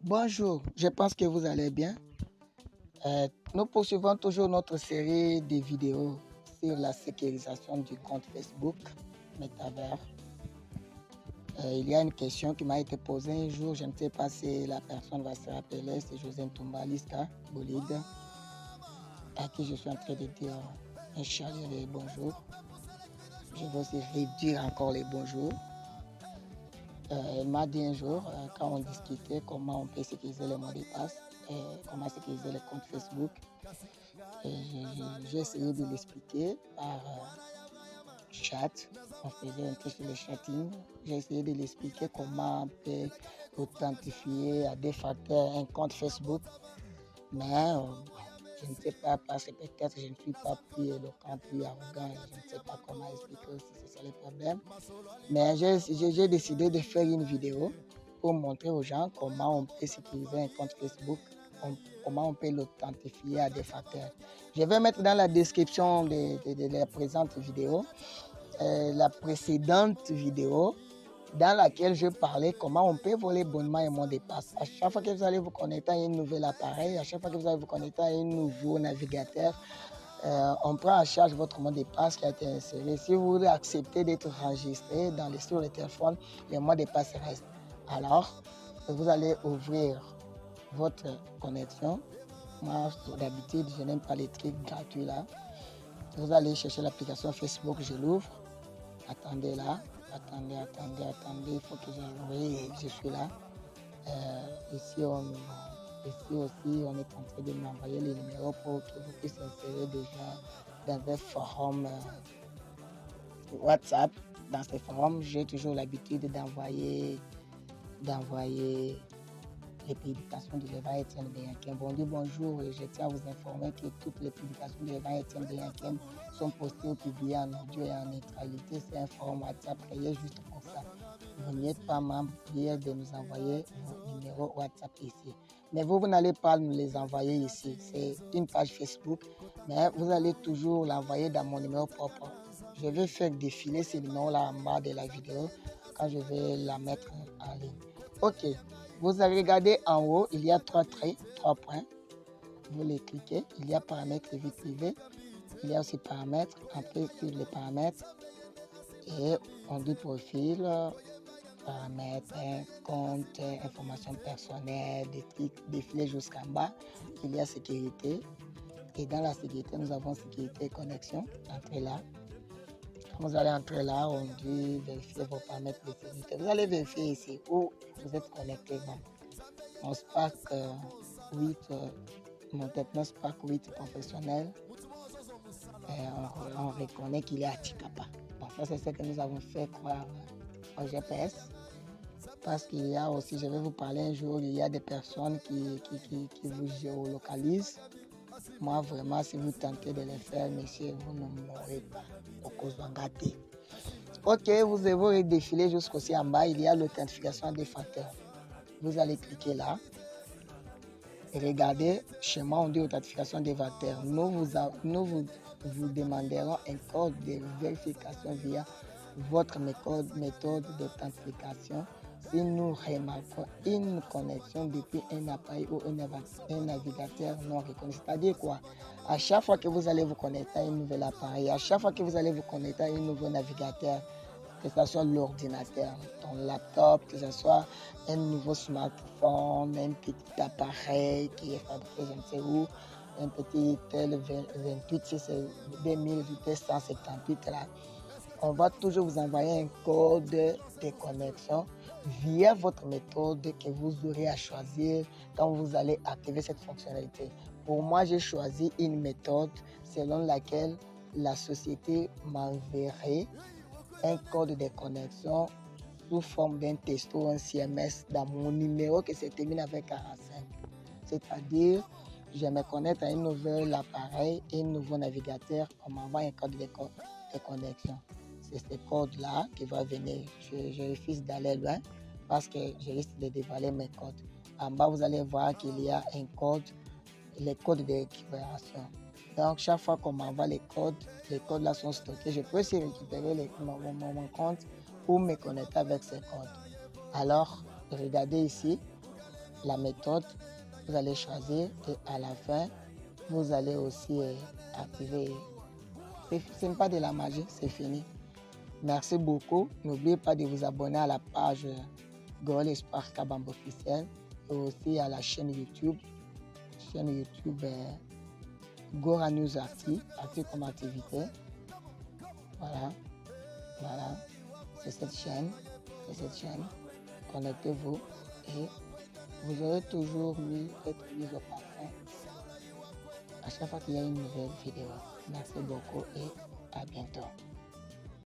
Bonjour, je pense que vous allez bien. Nous poursuivons toujours notre série de vidéos sur la sécurisation du compte Facebook Metaverse. Il y a une question qui m'a été posée un jour, je ne sais pas si la personne va se rappeler, c'est José Ntumba Liska Bolide, à qui je suis en train de dire un chaleureux bonjour. Je vais aussi redire encore les bonjours. Elle m'a dit un jour, quand on discutait comment on peut sécuriser les mots de passe, comment sécuriser les comptes Facebook, j'ai essayé de l'expliquer par chat. On faisait un truc sur le chatting. J'ai essayé de l'expliquer comment on peut authentifier à des facteurs un compte Facebook. Mais je ne sais pas, parce que peut-être je ne suis pas plus éloquent, plus arrogant, je ne sais pas comment expliquer aussi, c'est ça le problème. Mais j'ai décidé de faire une vidéo pour montrer aux gens comment on peut sécuriser un compte Facebook, comment on peut l'authentifier à des facteurs. Je vais mettre dans la description de la présente vidéo la précédente vidéo dans laquelle je parlais comment on peut voler bonnement un mot de passe. À chaque fois que vous allez vous connecter à un nouvel appareil, à chaque fois que vous allez vous connecter à un nouveau navigateur, on prend en charge votre mot de passe qui a été inséré. Si vous acceptez d'être enregistré sur le téléphone, le mot de passe reste. Alors, vous allez ouvrir votre connexion. Moi, d'habitude, je n'aime pas les trucs gratuits là. Vous allez chercher l'application Facebook, je l'ouvre. Attendez là. Attendez, il faut que j'ouvre. Oui, je suis là. Ici aussi, on est en train de m'envoyer les numéros pour que vous puissiez insérer déjà dans un forum WhatsApp. Dans ce forum, j'ai toujours l'habitude d'envoyer les publications de l'évêque Étienne Beyakem. Bonjour, et je tiens à vous informer que toutes les publications de l'évêque Étienne Beyakem sont postées ou publiées en audio et en neutralité. C'est un forum WhatsApp créé juste pour ça. Vous n'êtes pas membre, priez de nous envoyer vos numéros WhatsApp ici. Mais vous n'allez pas nous les envoyer ici. C'est une page Facebook, mais vous allez toujours l'envoyer dans mon numéro propre. Je vais faire défiler ce numéro-là en bas de la vidéo quand je vais la mettre en ligne. Ok, vous allez regarder en haut, il y a 3 traits, 3 points. Vous les cliquez, il y a paramètres et vie privée. Il y a aussi paramètres, après sur les paramètres. Et on dit profil, paramètres, compte, information personnelle, des trucs défilés jusqu'en bas. Il y a sécurité. Et dans la sécurité, nous avons sécurité et connexion. Entrez là. Quand vous allez entrer là, on dit vérifier vos paramètres de sécurité. Vous allez vérifier ici où vous êtes connecté. Mon Spark 8, mon Techno Spark 8 professionnel, on reconnaît qu'il est à Tikapa. Bon, ça c'est ce que nous avons fait croire au GPS. Parce qu'il y a aussi, je vais vous parler un jour, il y a des personnes qui vous géolocalisent. Moi, vraiment, si vous tentez de les faire, monsieur, vous ne mourrez pas. Au cause d'un gâté. Ok, vous devez défiler jusqu'aussi en bas. Il y a l'authentification des facteurs. Vous allez cliquer là. Et regardez, chez moi, on dit authentification des facteurs. Nous vous demanderons un code de vérification via votre méthode d'authentification. Si nous remarquons une connexion depuis un appareil ou un navigateur non reconnu, c'est-à-dire quoi? À chaque fois que vous allez vous connecter à un nouvel appareil, à chaque fois que vous allez vous connecter à un nouveau navigateur, que ce soit l'ordinateur, ton laptop, que ce soit un nouveau smartphone, un petit appareil qui est fabriqué je ne sais où, un petit tel 28, c'est 2278 là, on va toujours vous envoyer un code de connexion via votre méthode que vous aurez à choisir quand vous allez activer cette fonctionnalité. Pour moi, j'ai choisi une méthode selon laquelle la société m'enverrait un code de connexion sous forme d'un texto ou un CMS dans mon numéro qui se termine avec 45. C'est-à-dire, je me connecte à un nouvel appareil et un nouveau navigateur, on m'envoie un code de connexion. C'est ce code-là qui va venir. Je refuse d'aller loin parce que je risque de dévoiler mes codes. En bas, vous allez voir qu'il y a un code, les codes de récupération. Donc, chaque fois qu'on m'envoie les codes là sont stockés. Je peux aussi récupérer mon compte ou me connecter avec ces codes. Alors, regardez ici. la méthode, vous allez choisir et à la fin, vous allez aussi activer. Ce n'est pas de la magie, c'est fini. Merci beaucoup. N'oubliez pas de vous abonner à la page Goal Espoir Kabambe officielle et aussi à la chaîne YouTube Gora News Active comme activité. Voilà, c'est cette chaîne. Connectez-vous et vous aurez toujours être mis au parfum à chaque fois qu'il y a une nouvelle vidéo. Merci beaucoup et à bientôt.